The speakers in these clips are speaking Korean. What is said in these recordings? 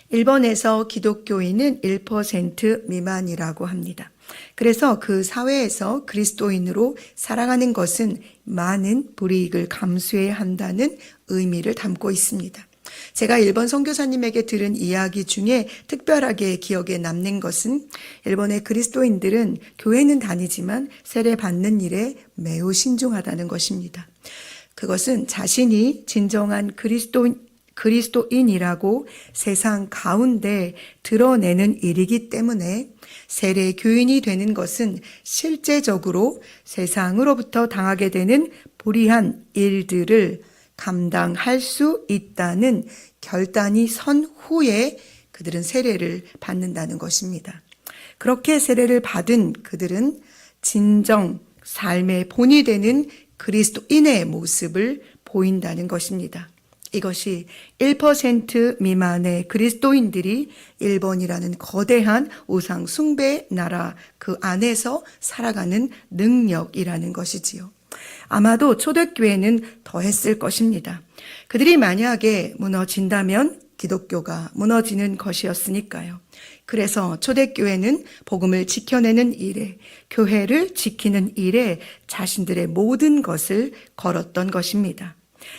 일본에서 기독교인은 1% 미만이라고 합니다. 그래서 그 사회에서 그리스도인으로 살아가는 것은 많은 불이익을 감수해야 한다는 의미를 담고 있습니다. 제가 일본 선교사님에게 들은 이야기 중에 특별하게 기억에 남는 것은 일본의 그리스도인들은 교회는 다니지만 세례 받는 일에 매우 신중하다는 것입니다. 그것은 자신이 진정한 그리스도인이라고 세상 가운데 드러내는 일이기 때문에 세례 교인이 되는 것은 실제적으로 세상으로부터 당하게 되는 불의한 일들을 감당할 수 있다는 결단이 선 후에 그들은 세례를 받는다는 것입니다. 그렇게 세례를 받은 그들은 진정 삶의 본이 되는 그리스도인의 모습을 보인다는 것입니다. 이것이 1% 미만의 그리스도인들이 일본이라는 거대한 우상 숭배 나라 그 안에서 살아가는 능력이라는 것이지요. 아마도 초대교회는 더했을 것입니다. 그들이 만약에 무너진다면 기독교가 무너지는 것이었으니까요. 그래서 초대교회는 복음을 지켜내는 일에, 교회를 지키는 일에 자신들의 모든 것을 걸었던 것입니다.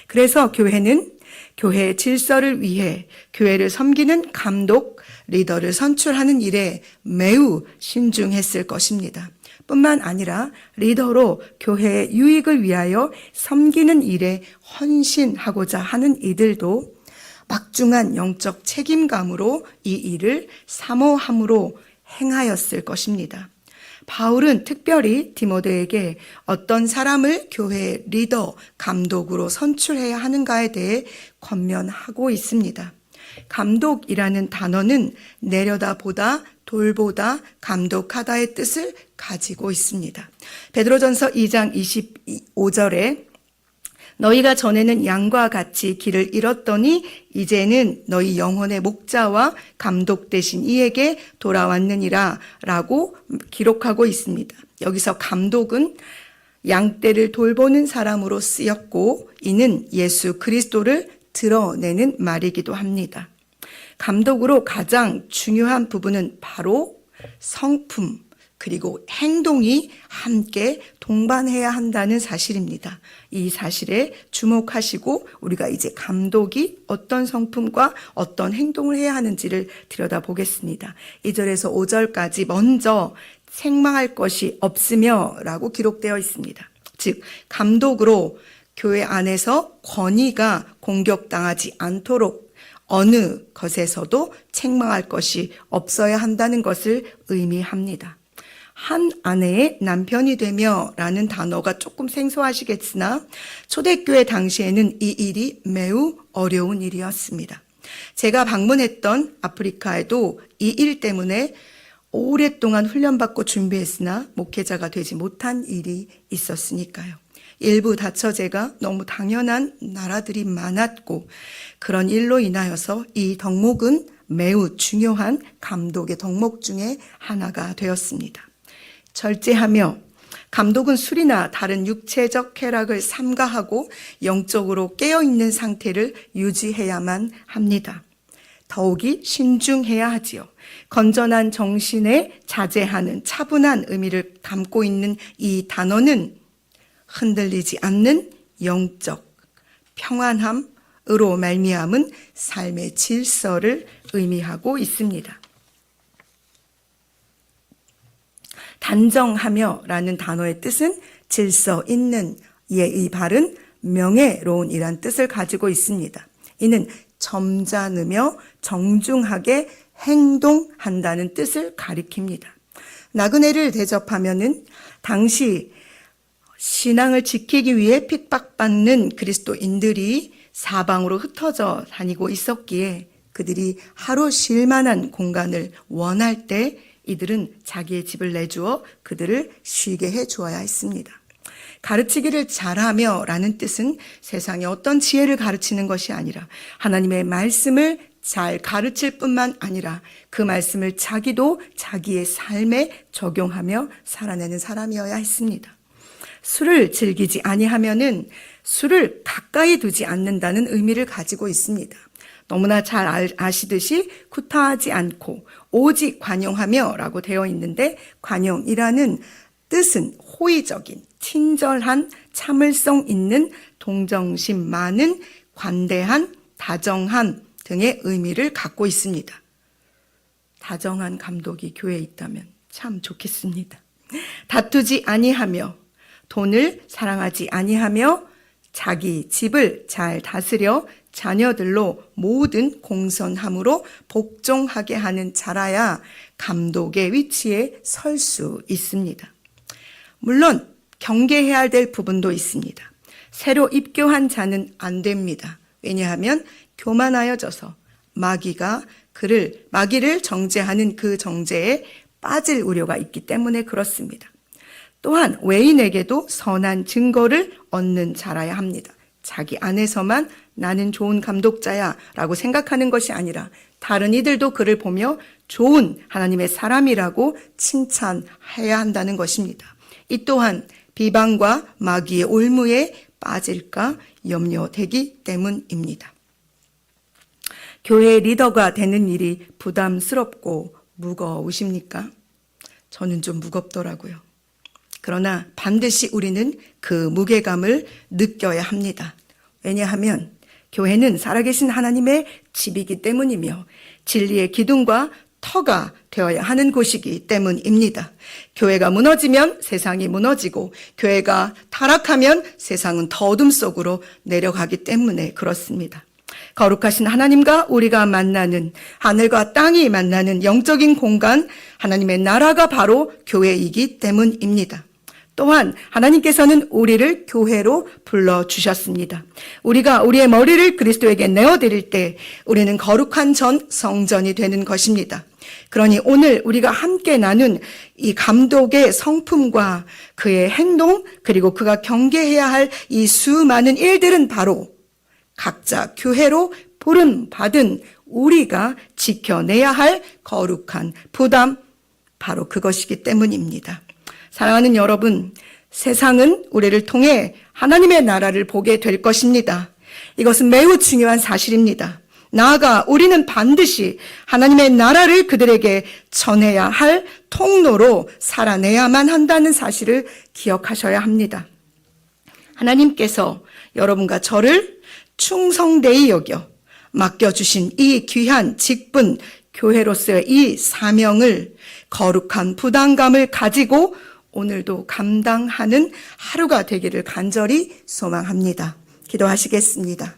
그래서 교회는 교회의 질서를 위해 교회를 섬기는 감독, 리더를 선출하는 일에 매우 신중했을 것입니다. 뿐만 아니라 리더로 교회의 유익을 위하여 섬기는 일에 헌신하고자 하는 이들도 막중한 영적 책임감으로 이 일을 사모함으로 행하였을 것입니다. 바울은 특별히 디모데에게 어떤 사람을 교회의 리더, 감독으로 선출해야 하는가에 대해 권면하고 있습니다. 감독이라는 단어는 내려다보다, 돌보다, 감독하다의 뜻을 가지고 있습니다. 베드로전서 2장 25절에 너희가 전에는 양과 같이 길을 잃었더니 이제는 너희 영혼의 목자와 감독 되신 이에게 돌아왔느니라 라고 기록하고 있습니다. 여기서 감독은 양떼를 돌보는 사람으로 쓰였고 이는 예수 그리스도를 드러내는 말이기도 합니다. 감독으로 가장 중요한 부분은 바로 성품 그리고 행동이 함께 동반해야 한다는 사실입니다. 이 사실에 주목하시고 우리가 이제 감독이 어떤 성품과 어떤 행동을 해야 하는지를 들여다보겠습니다. 2절에서 5절까지 먼저 책망할 것이 없으며 라고 기록되어 있습니다. 즉 감독으로 교회 안에서 권위가 공격당하지 않도록 어느 것에서도 책망할 것이 없어야 한다는 것을 의미합니다. 한 아내의 남편이 되며 라는 단어가 조금 생소하시겠으나 초대교회 당시에는 이 일이 매우 어려운 일이었습니다. 제가 방문했던 아프리카에도 이 일 때문에 오랫동안 훈련받고 준비했으나 목회자가 되지 못한 일이 있었으니까요. 일부 다처제가 너무 당연한 나라들이 많았고 그런 일로 인하여서 이 덕목은 매우 중요한 감독의 덕목 중에 하나가 되었습니다. 절제하며 감독은 술이나 다른 육체적 쾌락을 삼가하고 영적으로 깨어있는 상태를 유지해야만 합니다. 더욱이 신중해야 하지요. 건전한 정신에 자제하는 차분한 의미를 담고 있는 이 단어는 흔들리지 않는 영적 평안함으로 말미암은 삶의 질서를 의미하고 있습니다. 단정하며 라는 단어의 뜻은 질서 있는, 예의 바른, 명예로운이란 뜻을 가지고 있습니다. 이는 점잖으며 정중하게 행동한다는 뜻을 가리킵니다. 나그네를 대접하면은 당시 신앙을 지키기 위해 핍박받는 그리스도인들이 사방으로 흩어져 다니고 있었기에 그들이 하루 쉴 만한 공간을 원할 때 이들은 자기의 집을 내주어 그들을 쉬게 해 주어야 했습니다. 가르치기를 잘하며 라는 뜻은 세상의 어떤 지혜를 가르치는 것이 아니라 하나님의 말씀을 잘 가르칠 뿐만 아니라 그 말씀을 자기도 자기의 삶에 적용하며 살아내는 사람이어야 했습니다. 술을 즐기지 아니하면은 술을 가까이 두지 않는다는 의미를 가지고 있습니다. 너무나 잘 아시듯이 구타하지 않고 오직 관용하며 라고 되어 있는데, 관용이라는 뜻은 호의적인, 친절한, 참을성 있는, 동정심 많은, 관대한, 다정한 등의 의미를 갖고 있습니다. 다정한 감독이 교회에 있다면 참 좋겠습니다. 다투지 아니하며, 돈을 사랑하지 아니하며, 자기 집을 잘 다스려 자녀들로 모든 공손함으로 복종하게 하는 자라야 감독의 위치에 설 수 있습니다. 물론 경계해야 될 부분도 있습니다. 새로 입교한 자는 안 됩니다. 왜냐하면 교만하여져서 마귀를 정죄하는 그 정죄에 빠질 우려가 있기 때문에 그렇습니다. 또한 외인에게도 선한 증거를 얻는 자라야 합니다. 자기 안에서만 나는 좋은 감독자야 라고 생각하는 것이 아니라 다른 이들도 그를 보며 좋은 하나님의 사람이라고 칭찬해야 한다는 것입니다. 이 또한 비방과 마귀의 올무에 빠질까 염려되기 때문입니다. 교회 리더가 되는 일이 부담스럽고 무거우십니까? 저는 좀 무겁더라고요. 그러나 반드시 우리는 그 무게감을 느껴야 합니다. 왜냐하면 교회는 살아계신 하나님의 집이기 때문이며 진리의 기둥과 터가 되어야 하는 곳이기 때문입니다. 교회가 무너지면 세상이 무너지고 교회가 타락하면 세상은 더 어둠 속으로 내려가기 때문에 그렇습니다. 거룩하신 하나님과 우리가 만나는, 하늘과 땅이 만나는 영적인 공간, 하나님의 나라가 바로 교회이기 때문입니다. 또한 하나님께서는 우리를 교회로 불러주셨습니다. 우리가 우리의 머리를 그리스도에게 내어드릴 때 우리는 거룩한 전 성전이 되는 것입니다. 그러니 오늘 우리가 함께 나눈 이 감독의 성품과 그의 행동, 그리고 그가 경계해야 할 이 수많은 일들은 바로 각자 교회로 부름받은 우리가 지켜내야 할 거룩한 부담, 바로 그것이기 때문입니다. 사랑하는 여러분, 세상은 우리를 통해 하나님의 나라를 보게 될 것입니다. 이것은 매우 중요한 사실입니다. 나아가 우리는 반드시 하나님의 나라를 그들에게 전해야 할 통로로 살아내야만 한다는 사실을 기억하셔야 합니다. 하나님께서 여러분과 저를 충성되이 여겨 맡겨주신 이 귀한 직분, 교회로서의 이 사명을 거룩한 부담감을 가지고 오늘도 감당하는 하루가 되기를 간절히 소망합니다. 기도하시겠습니다.